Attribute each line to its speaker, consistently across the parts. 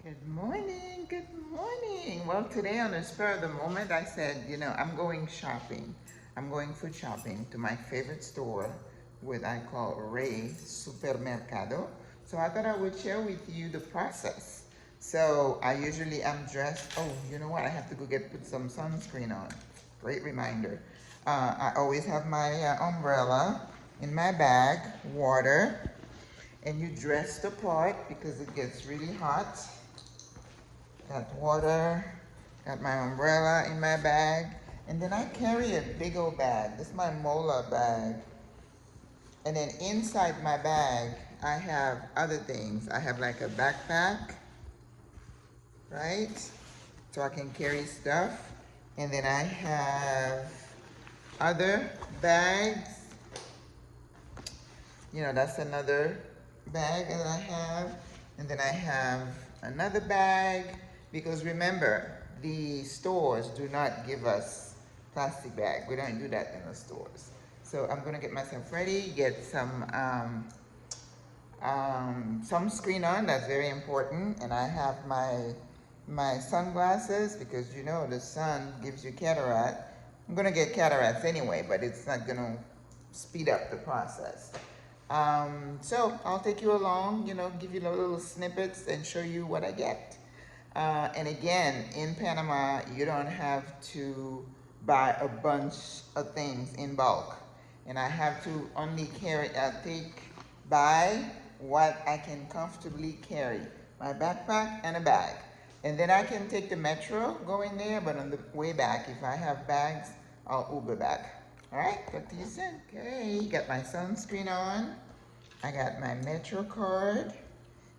Speaker 1: Good morning, good morning. Well, today on the spur of the moment, I said, I'm going shopping. I'm going food shopping to my favorite store, what I call Ray Supermercado. So I thought I would share with you the process. So I usually am dressed, oh, you know what? I have to go put some sunscreen on. Great reminder. I always have my umbrella in my bag, water, and you dress the part because it gets really hot. Got water, got my umbrella in my bag, and then I carry a big old bag. This is my Mola bag. And then inside my bag, I have other things. I have like a backpack, right? So I can carry stuff. And then I have other bags. That's another bag that I have. And then I have another bag, because remember, the stores do not give us plastic bag. We don't do that in the stores. So I'm gonna get myself ready, get some sunscreen on. That's very important. And I have my sunglasses, because the sun gives you cataract. I'm gonna get cataracts anyway, but it's not gonna speed up the process. So I'll take you along, give you little snippets and show you what I get. And again, in Panama, you don't have to buy a bunch of things in bulk. And I have to only buy what I can comfortably carry. My backpack and a bag. And then I can take the metro, go in there, but on the way back, if I have bags, I'll Uber back. All right, talk to you soon. Okay, got my sunscreen on. I got my Metro card.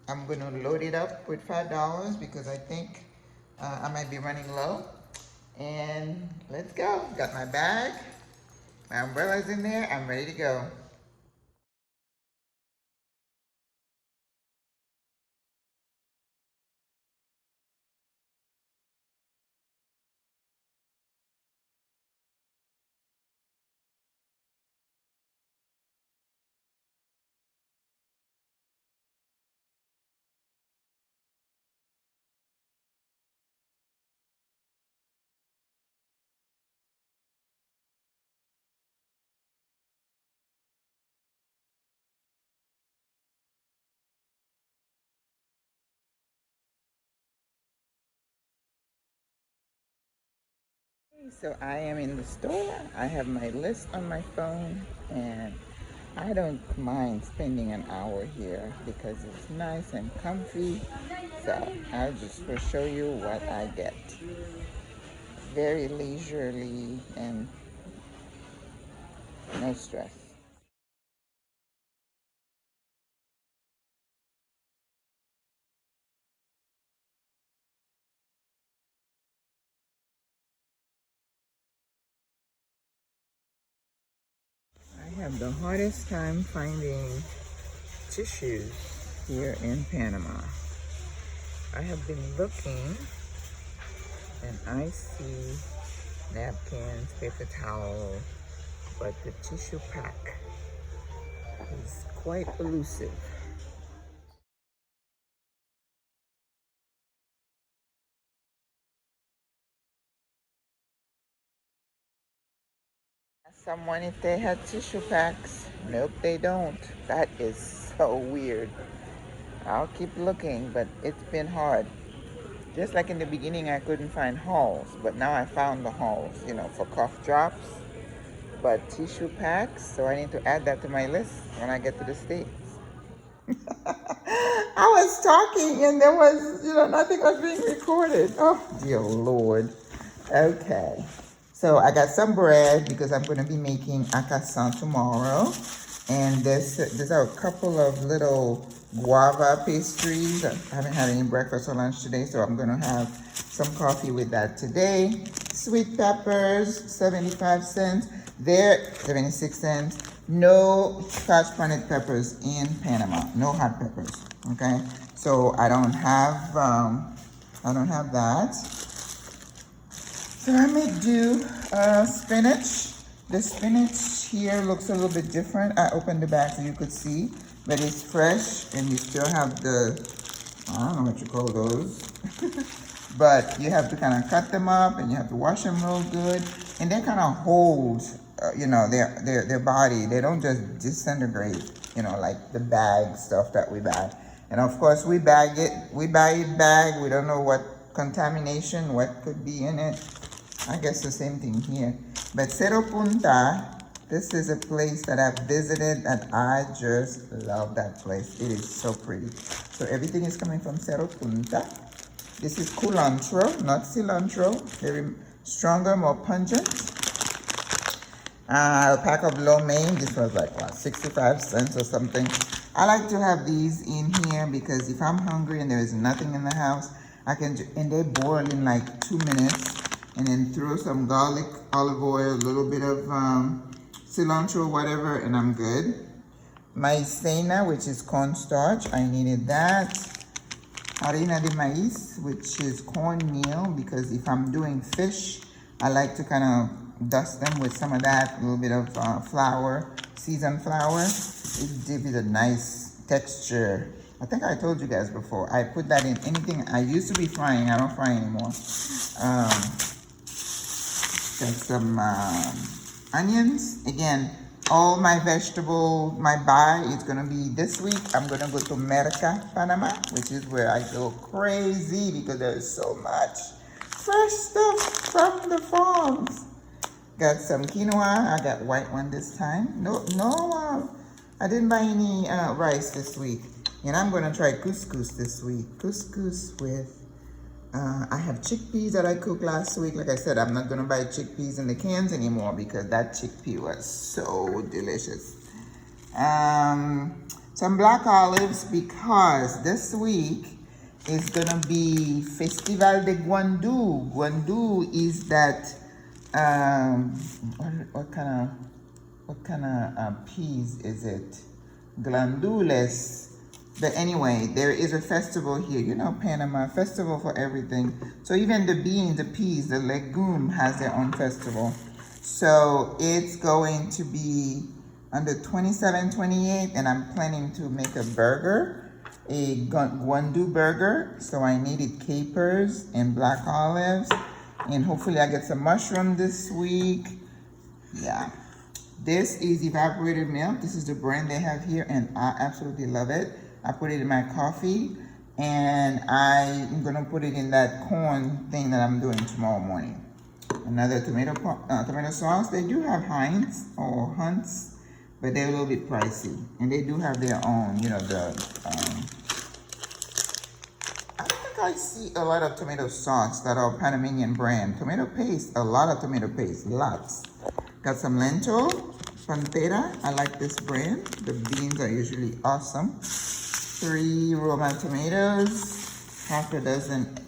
Speaker 1: I'm gonna load it up with $5 because I think I might be running low. And let's go. Got my bag. My umbrella's in there. I'm ready to go. So I am in the store. I have my list on my phone, and I don't mind spending an hour here because it's nice and comfy. So I'll just show you what I get. Very leisurely and no stress. I have the hardest time finding tissues here in Panama. I have been looking, and I see napkins, paper towel, but the tissue pack is quite elusive. Ask someone if they had tissue packs. Nope, they don't. That is so weird. I'll keep looking, but it's been hard. Just like in the beginning, I couldn't find halls, but now I found the halls, for cough drops. But tissue packs, so I need to add that to my list when I get to the States. I was talking and there was, nothing was being recorded. Oh, dear Lord. Okay. So I got some bread because I'm going to be making acasson tomorrow. And there's a couple of little guava pastries. I haven't had any breakfast or lunch today, so I'm going to have some coffee with that today. Sweet peppers, 75 cents. They're 76 cents. No scotch bonnet peppers in Panama. No hot peppers. Okay, so I don't have that. So I may do spinach. The spinach here looks a little bit different. I opened the bag so you could see, but it's fresh and you still have the I don't know what you call those. But you have to kind of cut them up and you have to wash them real good. And they kind of hold, you know, their body. They don't just disintegrate, you know, like the bag stuff that we buy. And of course we bag it, we buy it bagged. We don't know what contamination, what could be in it. I guess the same thing here. But Cerro Punta, this is a place that I've visited and I just love that place. It is so pretty. So everything is coming from Cerro Punta. This is culantro, not cilantro. Very stronger, more pungent. A pack of lo mein. This was like, what, 65 cents or something. I like to have these in here because if I'm hungry and there is nothing in the house, I can, and they boil in like 2 minutes. And then throw some garlic, olive oil, a little bit of cilantro, whatever, and I'm good. Maicena, which is cornstarch. I needed that. Harina de maíz, which is cornmeal, because if I'm doing fish, I like to kind of dust them with some of that, a little bit of flour, seasoned flour. It gives it a nice texture. I think I told you guys before, I put that in anything. I used to be frying, I don't fry anymore. Got some onions. Again, all my vegetable, my buy is gonna be this week. I'm gonna go to Merca, Panama, which is where I go crazy because there's so much fresh stuff from the farms. Got some quinoa. I got white one this time. No, I didn't buy any rice this week. And I'm gonna try couscous this week. Couscous with, I have chickpeas that I cooked last week. Like I said, I'm not gonna buy chickpeas in the cans anymore because that chickpea was so delicious. Some black olives because this week is gonna be Festival de Guandu. Guandu is that, what kind of peas is it? Glandules. But anyway, there is a festival here. You know, Panama, festival for everything. So even the beans, the peas, the legume has their own festival. So it's going to be on the 27th, 28th, and I'm planning to make a burger, a Guandu burger. So I needed capers and black olives, and hopefully I get some mushroom this week. Yeah. This is evaporated milk. This is the brand they have here, and I absolutely love it. I put it in my coffee, and I'm gonna put it in that corn thing that I'm doing tomorrow morning. Another tomato sauce. They do have Heinz or Hunt's, but they're a little bit pricey, and they do have their own. You know, I don't think I see a lot of tomato sauce that are Panamanian brand. Tomato paste, a lot of tomato paste, lots. Got some lentil, Pantera. I like this brand. The beans are usually awesome. 3 Roma tomatoes, half a dozen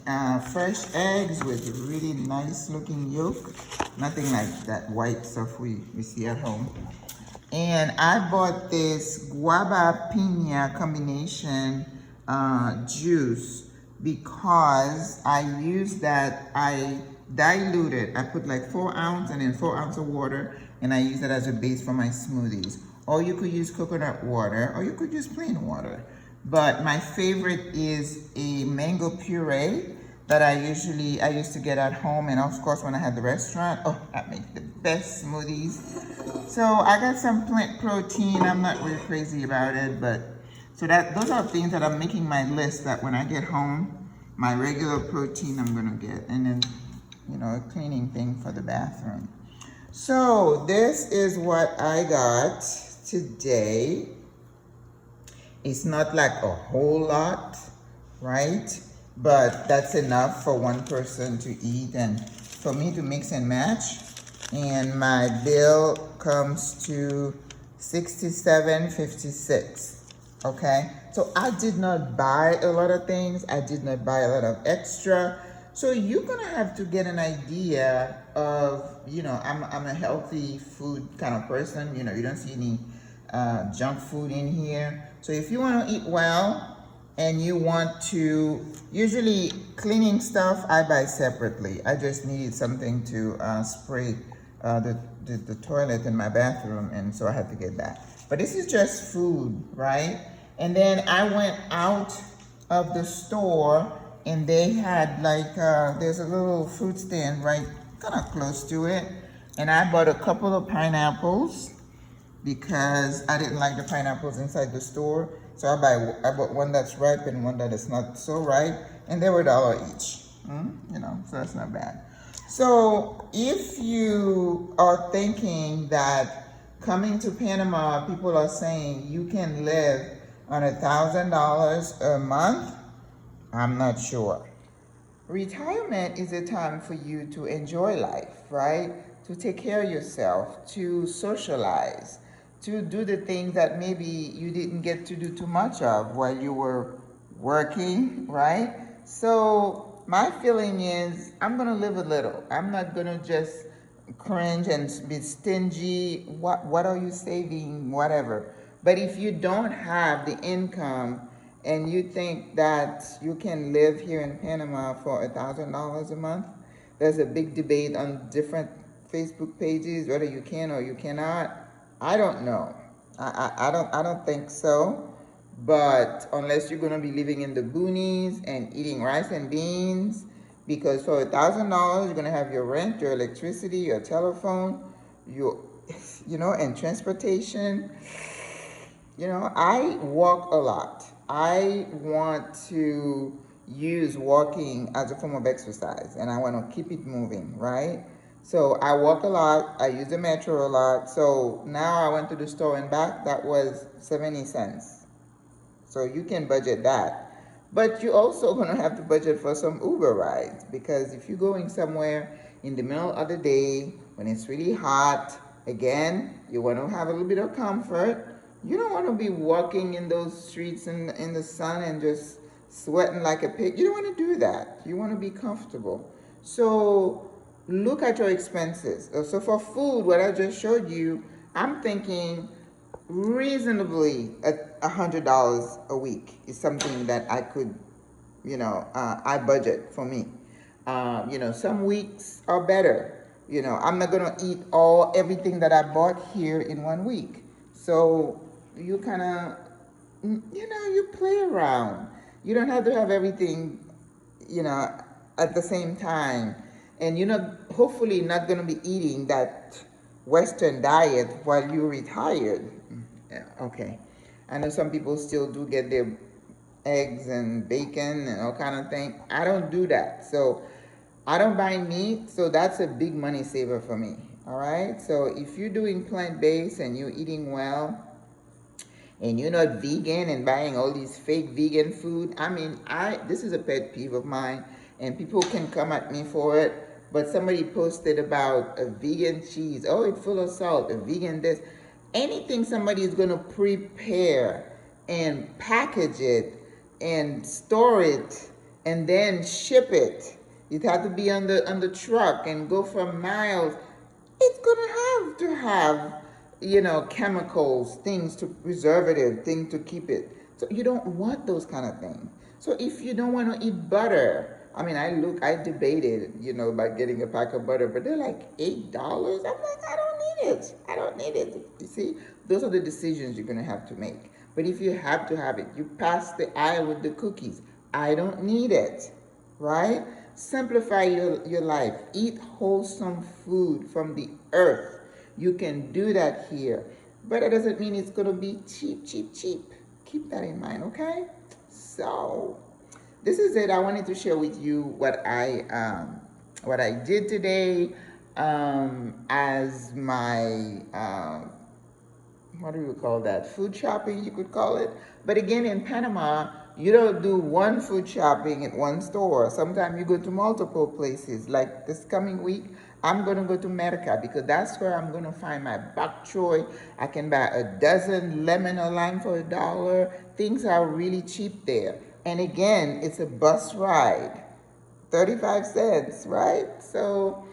Speaker 1: fresh eggs with really nice looking yolk. Nothing like that white stuff we see at home. And I bought this guava piña combination juice because I use that, I dilute it. I put like 4 ounces and then 4 ounces of water, and I use it as a base for my smoothies. Or you could use coconut water, or you could use plain water. But my favorite is a mango puree that I used to get at home, and of course when I had the restaurant, oh, that makes the best smoothies. So I got some plant protein. I'm not really crazy about it, but so those are things that I'm making my list that when I get home, my regular protein I'm gonna get, and then, you know, a cleaning thing for the bathroom. So this is what I got today. It's not like a whole lot, right? But that's enough for one person to eat and for me to mix and match. And my bill comes to $67.56, okay? So I did not buy a lot of things. I did not buy a lot of extra. So you're gonna have to get an idea of, you know, I'm a healthy food kind of person. You know, you don't see any junk food in here. So if you want to eat well and you want to, usually cleaning stuff I buy separately. I just needed something to spray the toilet in my bathroom, and so I had to get that. But this is just food, right? And then I went out of the store, and they had like, there's a little fruit stand right kind of close to it. And I bought a couple of pineapples because I didn't like the pineapples inside the store. So I bought one that's ripe and one that is not so ripe, and they were $1 each. You know, so that's not bad. So if you are thinking that coming to Panama, people are saying you can live on $1,000 a month, I'm not sure. Retirement is a time for you to enjoy life, right? To take care of yourself, to socialize, to do the things that maybe you didn't get to do too much of while you were working, right? So my feeling is I'm gonna live a little. I'm not gonna just cringe and be stingy. What are you saving? Whatever. But if you don't have the income and you think that you can live here in Panama for $1,000 a month, there's a big debate on different Facebook pages whether you can or you cannot. I don't know. I don't think so. But unless you're gonna be living in the boonies and eating rice and beans, because for $1,000 you're gonna have your rent, your electricity, your telephone, your and transportation. I walk a lot. I want to use walking as a form of exercise, and I want to keep it moving, right? So I walk a lot. I use the metro a lot. So now I went to the store and back. That was 70 cents. So you can budget that. But you're also going to have to budget for some Uber rides, because if you're going somewhere in the middle of the day when it's really hot, again, you want to have a little bit of comfort. You don't want to be walking in those streets in the sun and just sweating like a pig. You don't want to do that. You want to be comfortable. So look at your expenses. So for food, what I just showed you, I'm thinking reasonably $100 a week is something that I could, I budget for me. Some weeks are better. I'm not gonna eat everything that I bought here in 1 week. So you kind of, you play around. You don't have to have everything, at the same time. And hopefully not gonna be eating that Western diet while you're retired. Yeah, okay. I know some people still do get their eggs and bacon and all kind of thing. I don't do that. So I don't buy meat, so that's a big money saver for me. All right? So if you're doing plant-based and you're eating well and you're not vegan and buying all these fake vegan food, this is a pet peeve of mine, and people can come at me for it. But somebody posted about a vegan cheese. Oh, it's full of salt. A vegan this. Anything somebody is going to prepare and package it and store it and then ship it. It has to be on the truck and go for miles. It's going to have chemicals, things to preservative, things to keep it. So you don't want those kind of things. So if you don't want to eat butter, I debated, about getting a pack of butter, but they're like $8. I'm like, I don't need it. You see, those are the decisions you're going to have to make. But if you have to have it, you pass the aisle with the cookies. I don't need it, right? Simplify your life. Eat wholesome food from the earth. You can do that here. But it doesn't mean it's going to be cheap. Keep that in mind, okay? So this is it. I wanted to share with you what I did today as my what do you call that? Food shopping, you could call it. But again, in Panama, you don't do one food shopping at one store. Sometimes you go to multiple places. Like this coming week, I'm going to go to Merca because that's where I'm going to find my bok choy. I can buy a dozen lemon or lime for $1. Things are really cheap there. And again, it's a bus ride, 35 cents, right? So,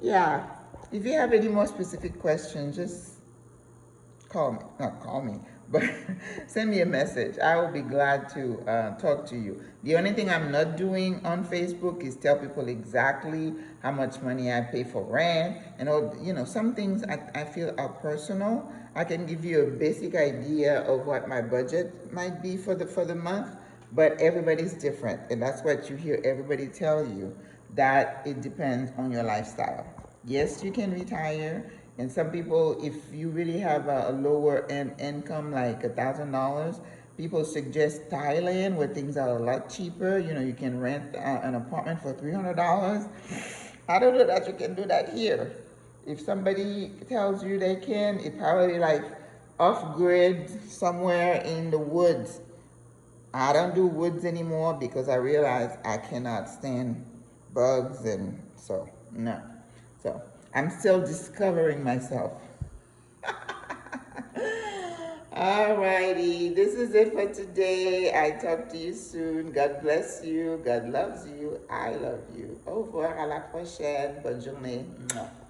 Speaker 1: yeah, if you have any more specific questions, just not call me, but send me a message. I will be glad to talk to you. The only thing I'm not doing on Facebook is tell people exactly how much money I pay for rent and all, some things I feel are personal. I can give you a basic idea of what my budget might be for the month, But everybody's different, and that's what you hear everybody tell you, that it depends on your lifestyle. Yes, you can retire, and some people, if you really have a lower income, like $1,000, people suggest Thailand, where things are a lot cheaper. You know, you can rent an apartment for $300. I don't know that you can do that here. If somebody tells you they can, it probably like off grid somewhere in the woods. I don't do woods anymore because I realize I cannot stand bugs, and so no. So I'm still discovering myself. Alrighty, this is it for today. I talk to you soon. God bless you. God loves you. I love you. Au revoir, à la prochaine. Bonne journée. Mwah.